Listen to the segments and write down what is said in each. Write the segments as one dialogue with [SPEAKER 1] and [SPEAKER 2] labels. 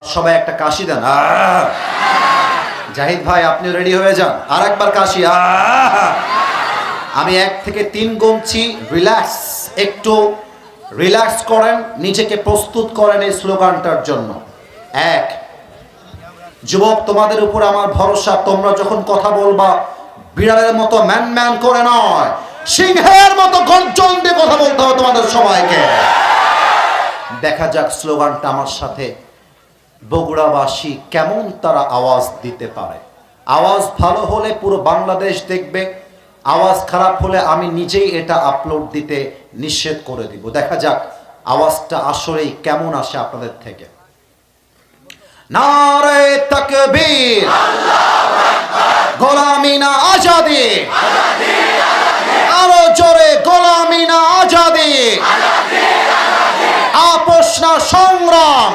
[SPEAKER 1] সবাই একটা কাশি দেন। জাহিদ ভাই আপনি রেডি হয়ে যান, আর একবার কাশি। আমি 1 থেকে 3 গুনছি, রিল্যাক্স, একটু রিল্যাক্স করেন, নিজেকে প্রস্তুত করেন এই স্লোগানটার জন্য। 1, যুবক তোমাদের উপর আমার ভরসা, তোমরা যখন কথা বলবা বিড়ালের মতো ম্যান ম্যান করে নয়, সিংহের মতো গর্জন দিয়ে কথা বলতে হবে তোমাদের সবাইকে। দেখা যাক স্লোগানটা আমার সাথে বগুড়াবাসী কেমন তারা আওয়াজ দিতে পারে। আওয়াজ ভালো হলে পুরো বাংলাদেশ দেখবে, আওয়াজ খারাপ হলে আমি নিজেই এটা আপলোড দিতে নিষেধ করে দিব। দেখা যাক আওয়াজটা আসলেই কেমন আসে আপনাদের থেকে। নারে তাকবীর, আল্লাহু আকবার, গোলামি না আজাদি, আরো জোরে, গোলামি না আজাদি, আপোষ না সংগ্রাম,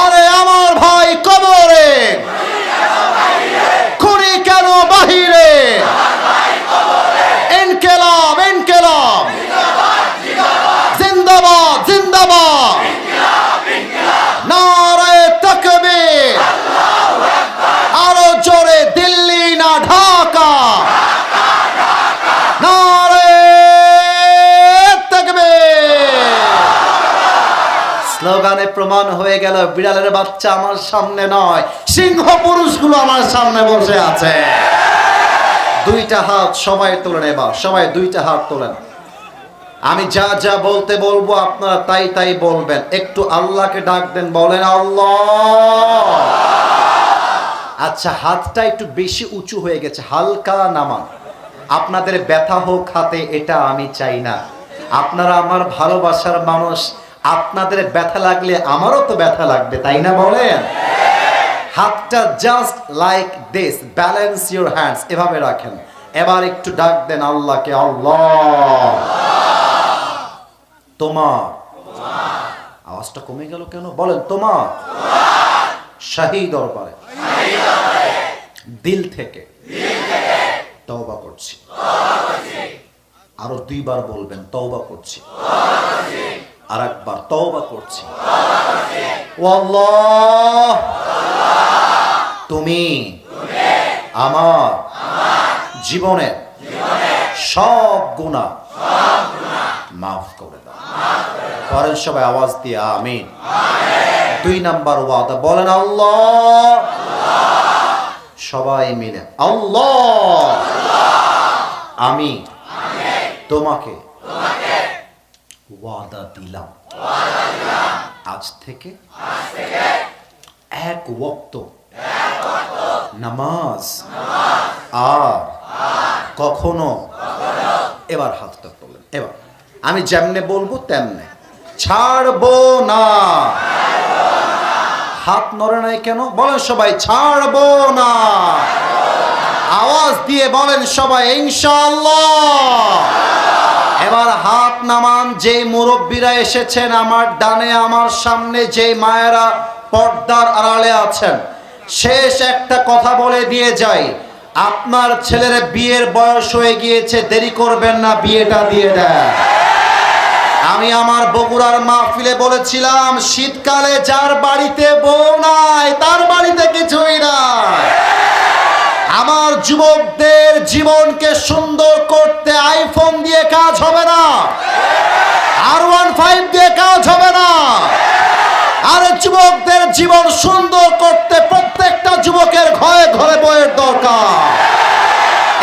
[SPEAKER 1] আরে আমার ভাই কবরে, খুনি কেন বাহিরে, ইনকিলাব ইনকিলাব, জিন্দাবাদ জিন্দাবাদ, নারে তাকবীর, আরো জোরে, দিল্লি না ঢাকা, নারে তাকবীর। স্লোগানে প্রমাণ হয়ে গেল বিড়ালের বাচ্চা আমার সামনে নয়, সিংহ পুরুষগুলো আমার সামনে বসে আছে। 2টা হাত সবাই তোলেন, এবার সবাই 2টা হাত তোলেন। আমি যা যা বলতে বলবো আপনারা তাই তাই বলবেন। একটু আল্লাহকে ডাক দেন, বলেন আল্লাহ। আচ্ছা, হাতটা একটু বেশি উঁচু হয়ে গেছে, হালকা নামান। আপনাদের ব্যথা হোক হাতে, এটা আমি চাই না। আপনারা আমার ভালোবাসার মানুষ, আপনাদের ব্যথা লাগলে আমারও তো ব্যথা লাগবে, তাই না বলেন? হাতটা just like this, balance your hands, এভাবে রাখেন। এবার একটু ডাক দেন আল্লাহকে, আল্লাহ তোমার, আওয়াজটা কমে গেল কেন? বলেন তোমার শাহী দরবারে দিল থেকে তওবা করছি। আরো 2 বার বলবেন, তওবা করছি। আর একবার, তওবা করছি। ও আল্লাহ, তুমি আমার জীবনের সব গুনাহ মাফ করে দাও। পরের সবাই আওয়াজ দিয়ে আমিন। 2 নাম্বার ওয়াদা, বলেন আল্লাহ। সবাই মিলে আল্লাহ, আমি তোমাকে ওয়াদা দিলাম, আজ থেকে 1 ওয়াক্ত নামাজ আর কখনো। এবার হাতটা তোলেন, এবার আমি যেমনে বলবো তেমনে ছাড়বো না। হাত নড়ে নাই কেন? বলেন সবাই, ছাড়বো না। আওয়াজ দিয়ে বলেন সবাই, ইনশাআল্লাহ। এবার হাত নামান। যে মুরব্বীরা এসেছেন আমার ডানে, আমার সামনে যে মায়েরা পর্দার আড়ালে আছেন, শেষ একটা কথা বলে দিয়ে যাই, আপনার ছেলের বিয়ের বয়স হয়ে গিয়েছে, দেরি করবেন না, বিয়েটা দিয়ে দেন। আমি আমার বগুড়ার মাহফিলে বলেছিলাম, শীতকালে যার বাড়িতে বউ নাই তার বাড়িতে কিছুই নাই। আমার যুবকদের জীবনকে সুন্দর করতে আইফোন দিয়ে কাজ হবে না, R15 দিয়ে কাজ হবে না। আর যুবকদের জীবন সুন্দর করতে প্রত্যেকটা যুবকের ঘরে ঘরে বইয়ের দরকার।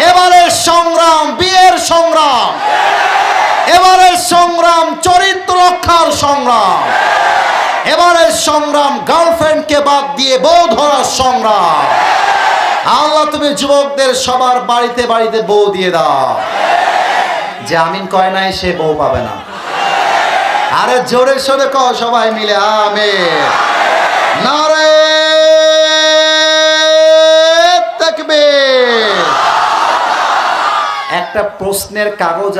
[SPEAKER 1] এবারের সংগ্রাম বিয়ের সংগ্রাম, এবারের সংগ্রাম চরিত্র রক্ষার সংগ্রাম, এবারের সংগ্রাম গার্লফ্রেন্ডকে বাদ দিয়ে বউ ধরার সংগ্রাম। আল্লাহ তুমি যুবকদের সবার বাড়িতে বাড়িতে বউ দিয়ে দাও। যে আমিন কয় নাই সে বউ পাবে না। আরে জোরে সোরে কও সবাই মিলে আমিন। নারে তাকবীর। একটা প্রশ্নের কাগজ